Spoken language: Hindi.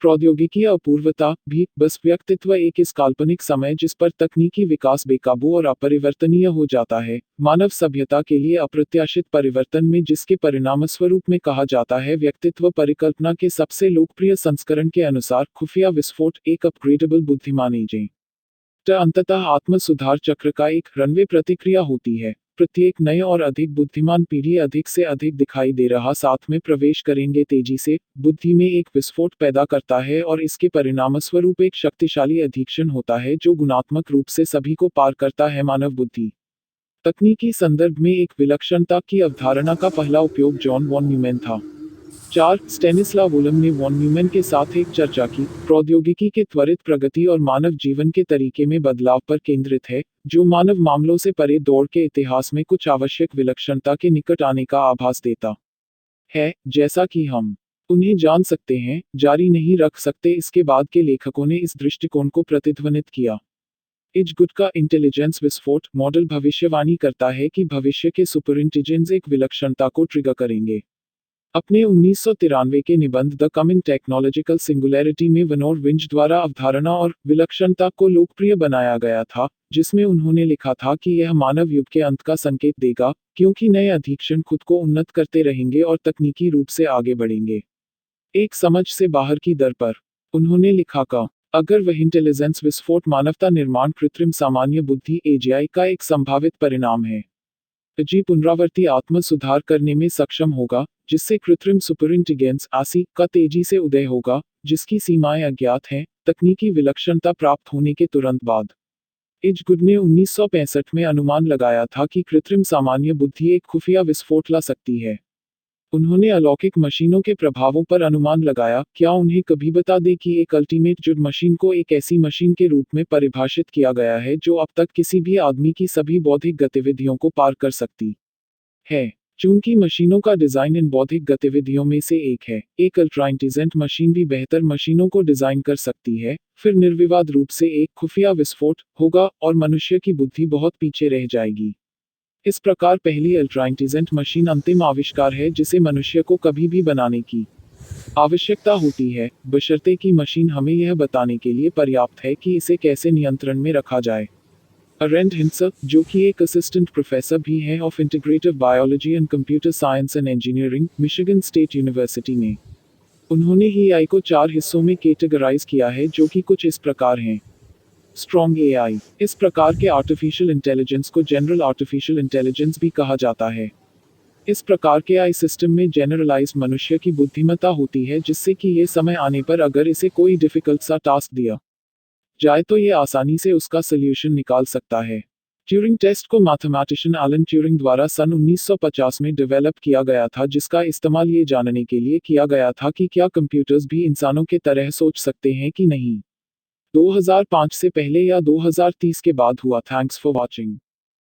प्रौद्योगिकी अपूर्वता भी बस व्यक्तित्व एक इस काल्पनिक समय जिस पर तकनीकी विकास बेकाबू और अपरिवर्तनीय हो जाता है, मानव सभ्यता के लिए अप्रत्याशित परिवर्तन में जिसके परिणामस्वरूप में कहा जाता है व्यक्तित्व परिकल्पना के सबसे लोकप्रिय संस्करण के अनुसार खुफिया विस्फोट एक अपग्रेडेबल बुद्धिमान एजेंट अंततः आत्म सुधार चक्र का एक रनवे प्रतिक्रिया होती है। प्रत्येक नए और अधिक बुद्धिमान पीढ़ी अधिक से अधिक दिखाई दे रहा साथ में प्रवेश करेंगे तेजी से बुद्धि में एक विस्फोट पैदा करता है और इसके परिणामस्वरूप एक शक्तिशाली अधीक्षण होता है जो गुणात्मक रूप से सभी को पार करता है। मानव बुद्धि तकनीकी संदर्भ में एक विलक्षणता की अवधारणा का पहला उपयोग जॉन वॉन न्यूमैन था। 4 स्टेनिस्लाव वुलम ने वॉन न्यूमैन के साथ एक चर्चा की, प्रौद्योगिकी के त्वरित प्रगति और मानव जीवन के तरीके में बदलाव पर केंद्रित है, जो मानव मामलों से परे दौड़ के इतिहास में कुछ आवश्यक विलक्षणता के निकट आने का आभास देता है, जैसा कि हम उन्हें जान सकते हैं, जारी नहीं रख सकते। इसके बाद के लेखकों ने इस दृष्टिकोण को प्रतिध्वनित किया। इजगुड का इंटेलिजेंस विस्फोट मॉडल भविष्यवाणी करता है कि भविष्य के सुपरिंटेलिजेंस एक विलक्षणता को ट्रिगर करेंगे। अपने 1993 के निबंध द कमिंग टेक्नोलॉजिकल सिंगुलैरिटी में वनोर विंज द्वारा अवधारणा और विलक्षणता को लोकप्रिय बनाया गया था, जिसमें उन्होंने लिखा था कि यह मानव युग के अंत का संकेत देगा, क्योंकि नए अधीक्षण खुद को उन्नत करते रहेंगे और तकनीकी रूप से आगे बढ़ेंगे एक समझ से बाहर की दर पर। उन्होंने लिखा का अगर वह इंटेलिजेंस विस्फोट मानवता निर्माण कृत्रिम सामान्य बुद्धि एजीआई का एक संभावित परिणाम है, जी पुनरावर्ती आत्म सुधार करने में सक्षम होगा, जिससे कृत्रिम सुपरिंटेलिजेंस आसी का तेजी से उदय होगा, जिसकी सीमाएं अज्ञात हैं, तकनीकी विलक्षणता प्राप्त होने के तुरंत बाद। इजगुड ने 1965 में अनुमान लगाया था कि कृत्रिम सामान्य बुद्धि एक खुफिया विस्फोट ला सकती है। उन्होंने अलौकिक मशीनों के प्रभावों पर अनुमान लगाया, क्या उन्हें कभी बता दें कि एक अल्टीमेट जुड मशीन को एक ऐसी मशीन के रूप में परिभाषित किया गया है जो अब तक किसी भी आदमी की सभी बौद्धिक गतिविधियों को पार कर सकती है। चूंकि मशीनों का डिजाइन इन बौद्धिक गतिविधियों में से एक है, एक अल्ट्रा इंटेलिजेंट मशीन भी बेहतर मशीनों को डिजाइन कर सकती है, फिर निर्विवाद रूप से एक खुफिया विस्फोट होगा और मनुष्य की बुद्धि बहुत पीछे रह जाएगी। इस प्रकार पहली अल्ट्रा इंटेलिजेंट मशीन अंतिम आविष्कार है जिसे मनुष्य को कभी भी बनाने की आवश्यकता होती है, बशर्ते कि मशीन हमें यह बताने के लिए पर्याप्त है कि इसे कैसे नियंत्रण में रखा जाए। अरेंड हिंसर, जो कि एक असिस्टेंट प्रोफेसर भी हैं of integrative biology and computer science and engineering, Michigan state university में, उन्होंने एआई को 4 हिस्सों में कैटेगराइज किया है जो कि कुछ इस प्रकार हैं। स्ट्रॉन्ग एआई, इस प्रकार के आर्टिफिशियल इंटेलिजेंस को जनरल आर्टिफिशियल इंटेलिजेंस भी कहा जाता है। इस प्रकार के आई सिस्टम में जनरलाइज्ड मनुष्य की बुद्धिमत्ता होती है, जिससे कि ये समय आने पर अगर इसे कोई डिफिकल्ट सा टास्क दिया जाए तो ये आसानी से उसका सॉल्यूशन निकाल सकता है। ट्यूरिंग टेस्ट को मैथमेटिशियन एलन ट्यूरिंग द्वारा सन 1950 में डेवलप किया गया था, जिसका इस्तेमाल ये जानने के लिए किया गया था कि क्या कंप्यूटर्स भी इंसानों के तरह सोच सकते हैं कि नहीं। 2005 से पहले या 2030 के बाद हुआ। Thanks for watching.